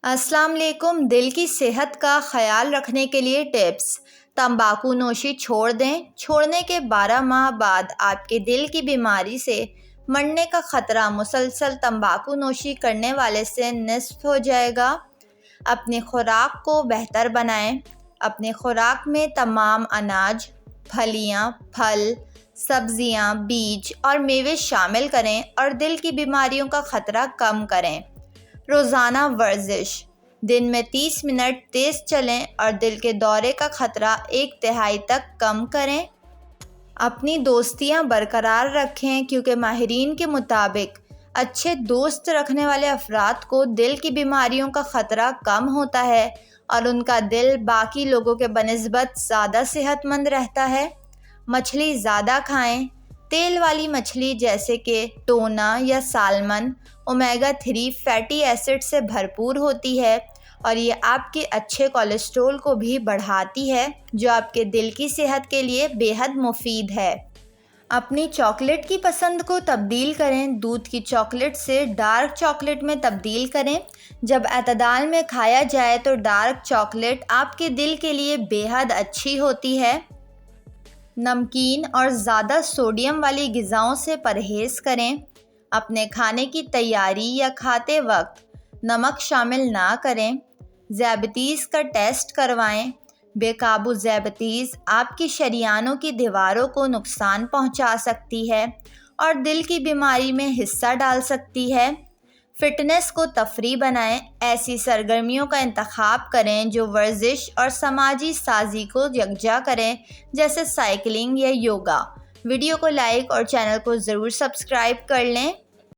السلام علیکم۔ دل کی صحت کا خیال رکھنے کے لیے ٹپس۔ تمباکو نوشی چھوڑ دیں۔ چھوڑنے کے 12 ماہ بعد آپ کے دل کی بیماری سے مرنے کا خطرہ مسلسل تمباکو نوشی کرنے والے سے نصف ہو جائے گا۔ اپنی خوراک کو بہتر بنائیں۔ اپنی خوراک میں تمام اناج، پھلیاں، پھل، سبزیاں، بیج اور میوے شامل کریں اور دل کی بیماریوں کا خطرہ کم کریں۔ روزانہ ورزش۔ دن میں 30 منٹ تیز چلیں اور دل کے دورے کا خطرہ 1/3 تک کم کریں۔ اپنی دوستیاں برقرار رکھیں کیونکہ ماہرین کے مطابق اچھے دوست رکھنے والے افراد کو دل کی بیماریوں کا خطرہ کم ہوتا ہے اور ان کا دل باقی لوگوں کے بنسبت زیادہ صحت مند رہتا ہے۔ مچھلی زیادہ کھائیں۔ تیل والی مچھلی جیسے کہ ٹونا یا سالمن اومیگا 3 فیٹی ایسڈ سے بھرپور ہوتی ہے اور یہ آپ کے اچھے کولیسٹرول کو بھی بڑھاتی ہے جو آپ کے دل کی صحت کے لیے بے حد مفید ہے۔ اپنی چاکلیٹ کی پسند کو تبدیل کریں۔ دودھ کی چاکلیٹ سے ڈارک چاکلیٹ میں تبدیل کریں۔ جب اعتدال میں کھایا جائے تو ڈارک چاکلیٹ آپ کے دل کے لیے بے حد اچھی ہوتی ہے۔ نمکین اور زیادہ سوڈیم والی غذاؤں سے پرہیز کریں۔ اپنے کھانے کی تیاری یا کھاتے وقت نمک شامل نہ کریں۔ ذیابیطیز کا ٹیسٹ کروائیں۔ بے قابو ذیابیطیز آپ کی شریانوں کی دیواروں کو نقصان پہنچا سکتی ہے اور دل کی بیماری میں حصہ ڈال سکتی ہے۔ فٹنس کو تفریح بنائیں۔ ایسی سرگرمیوں کا انتخاب کریں جو ورزش اور سماجی سازی کو یکجا کریں جیسے سائیکلنگ یا یوگا۔ ویڈیو کو لائک اور چینل کو ضرور سبسکرائب کر لیں۔